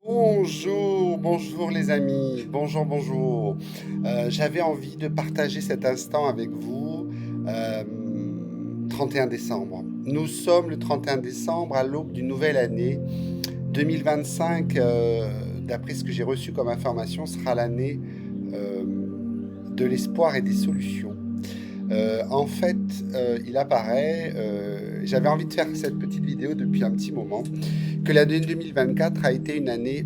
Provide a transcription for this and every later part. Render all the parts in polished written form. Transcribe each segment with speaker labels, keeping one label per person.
Speaker 1: Bonjour, bonjour les amis, bonjour, bonjour. J'avais envie de partager cet instant avec vous. euh, 31 décembre. Nous sommes le 31 décembre à l'aube d'une nouvelle année. 2025, d'après ce que j'ai reçu comme information, sera l'année euh, de l'espoir et des solutions. En fait, il apparaît, j'avais envie de faire cette petite vidéo depuis un petit moment, que l'année 2024 a été une année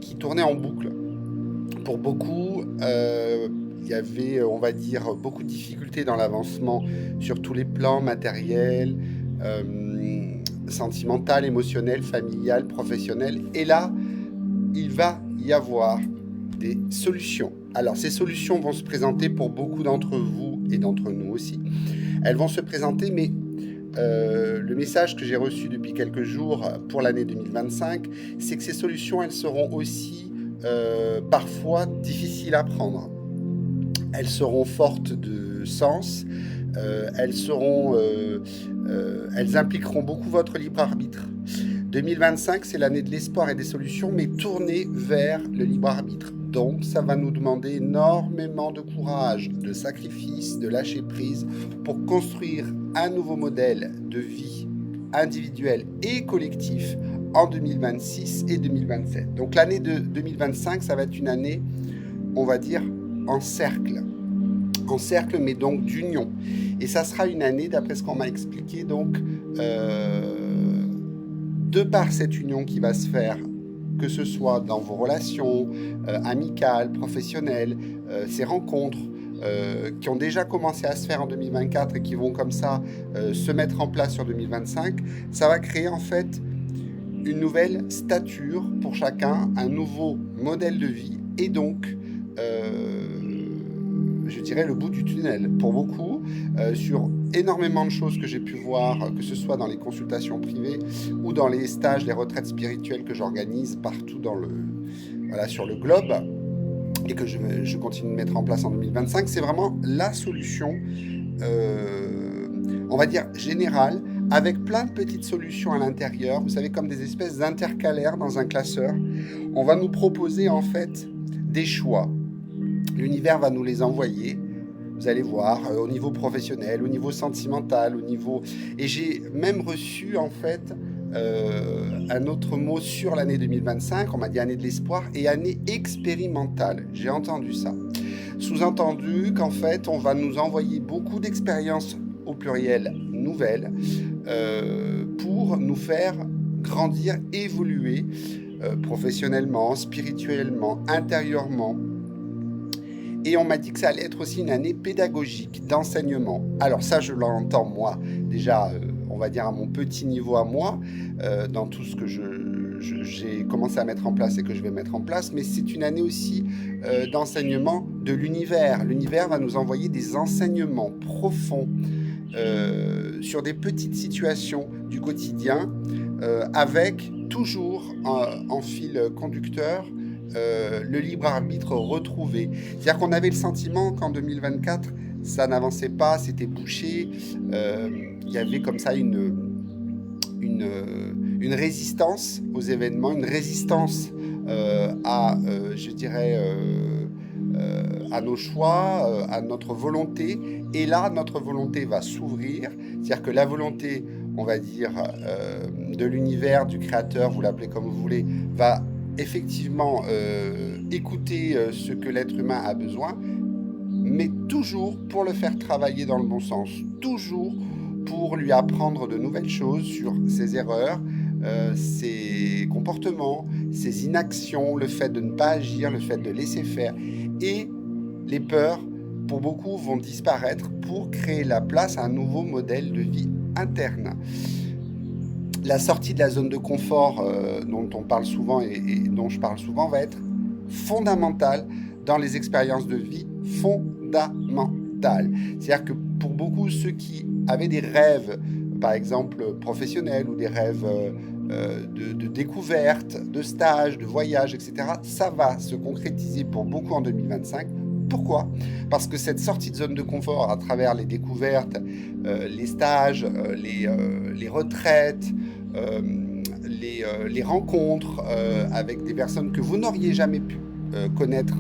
Speaker 1: qui tournait en boucle. Pour beaucoup, il y avait, on va dire, beaucoup de difficultés dans l'avancement sur tous les plans matériels, sentimental, émotionnel, familial, professionnel. Et là, il va y avoir des solutions. Alors, ces solutions vont se présenter pour beaucoup d'entre vous et d'entre nous aussi. Elles vont se présenter, mais le message que j'ai reçu depuis quelques jours pour l'année 2025, c'est que ces solutions, elles seront aussi parfois difficiles à prendre. Elles seront fortes de sens, elles impliqueront beaucoup votre libre arbitre. 2025, c'est l'année de l'espoir et des solutions, mais tournée vers le libre arbitre. Donc, ça va nous demander énormément de courage, de sacrifice, de lâcher prise pour construire un nouveau modèle de vie individuel et collectif en 2026 et 2027. Donc, l'année de 2025, ça va être une année, on va dire, en cercle. En cercle, mais donc d'union. Et ça sera une année, d'après ce qu'on m'a expliqué, donc, de par cette union qui va se faire, que ce soit dans vos relations amicales, professionnelles, ces rencontres qui ont déjà commencé à se faire en 2024 et qui vont comme ça se mettre en place sur 2025, ça va créer en fait une nouvelle stature pour chacun, un nouveau modèle de vie et donc je dirais, le bout du tunnel pour beaucoup, sur énormément de choses que j'ai pu voir, que ce soit dans les consultations privées ou dans les stages, les retraites spirituelles que j'organise partout voilà, sur le globe et que je continue de mettre en place en 2025. C'est vraiment la solution, on va dire, générale, avec plein de petites solutions à l'intérieur, vous savez, comme des espèces d'intercalaires dans un classeur. On va nous proposer en fait des choix. L'univers va nous les envoyer. Vous allez voir, au niveau professionnel, au niveau sentimental, au niveau... Et j'ai même reçu, en fait, un autre mot sur l'année 2025. On m'a dit année de l'espoir et année expérimentale. J'ai entendu ça. Sous-entendu qu'en fait, on va nous envoyer beaucoup d'expériences, au pluriel, nouvelles, pour nous faire grandir, évoluer professionnellement, spirituellement, intérieurement. Et on m'a dit que ça allait être aussi une année pédagogique, d'enseignement. Alors ça, je l'entends moi, déjà, on va dire à mon petit niveau à moi, dans tout ce que j'ai commencé à mettre en place et que je vais mettre en place, mais c'est une année aussi d'enseignement de l'univers. L'univers va nous envoyer des enseignements profonds sur des petites situations du quotidien, avec toujours en fil conducteur le libre arbitre retrouvé. C'est-à-dire qu'on avait le sentiment qu'en 2024, ça n'avançait pas, c'était bouché. Il y avait comme ça une, une résistance aux événements, une résistance je dirais, à nos choix, à notre volonté. Et là, notre volonté va s'ouvrir. C'est-à-dire que la volonté, on va dire, de l'univers, du créateur, vous l'appelez comme vous voulez, va effectivement écouter ce que l'être humain a besoin, mais toujours pour le faire travailler dans le bon sens, toujours pour lui apprendre de nouvelles choses sur ses erreurs, ses comportements, ses inactions, le fait de ne pas agir, le fait de laisser faire. Et les peurs, pour beaucoup, vont disparaître pour créer la place à un nouveau modèle de vie interne. La sortie de la zone de confort dont on parle souvent et dont je parle souvent va être fondamentale dans les expériences de vie, fondamentale. C'est-à-dire que pour beaucoup, ceux qui avaient des rêves, par exemple professionnels ou des rêves de découverte, de stage, de voyage, etc., ça va se concrétiser pour beaucoup en 2025. Pourquoi? Parce que cette sortie de zone de confort à travers les découvertes, les stages, les retraites, les rencontres avec des personnes que vous n'auriez jamais pu connaître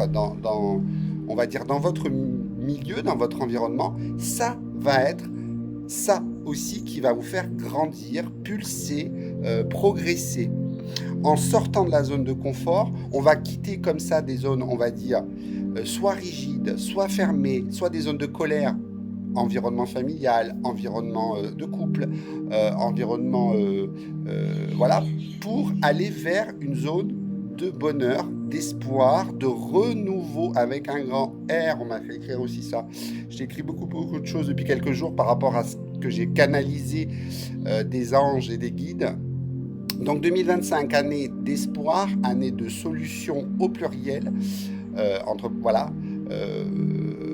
Speaker 1: on va dire, dans votre milieu, dans votre environnement, ça va être ça aussi qui va vous faire grandir, pulser, progresser. En sortant de la zone de confort, on va quitter comme ça des zones, on va dire, soit rigides, soit fermées, soit des zones de colère, environnement familial, environnement de couple, environnement, voilà, pour aller vers une zone de bonheur, d'espoir, de renouveau avec un grand R. On m'a fait écrire aussi ça. J'ai écrit beaucoup de choses depuis quelques jours par rapport à ce que j'ai canalisé des anges et des guides. Donc 2025, année d'espoir, année de solutions au pluriel,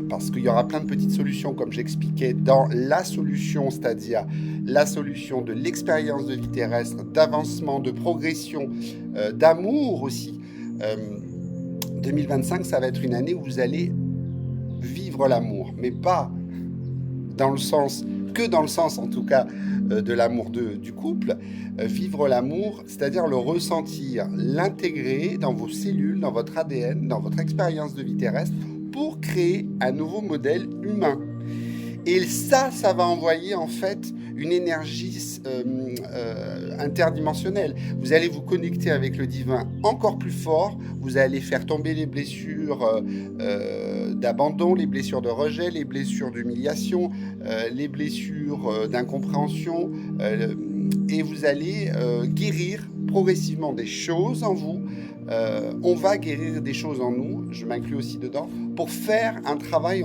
Speaker 1: parce qu'il y aura plein de petites solutions, comme j'expliquais, dans la solution, c'est-à-dire la solution de l'expérience de vie terrestre, d'avancement, de progression, d'amour aussi. 2025, ça va être une année où vous allez vivre l'amour, mais pas dans le sens en tout cas de l'amour du couple, vivre l'amour, c'est-à-dire le ressentir, l'intégrer dans vos cellules, dans votre ADN, dans votre expérience de vie terrestre, pour créer un nouveau modèle humain. Et ça va envoyer en fait une énergie interdimensionnelle. Vous allez vous connecter avec le divin encore plus fort, vous allez faire tomber les blessures d'abandon, les blessures de rejet, les blessures d'humiliation, les blessures d'incompréhension, et vous allez guérir progressivement des choses en vous. On va guérir des choses en nous, je m'inclus aussi dedans, pour faire un travail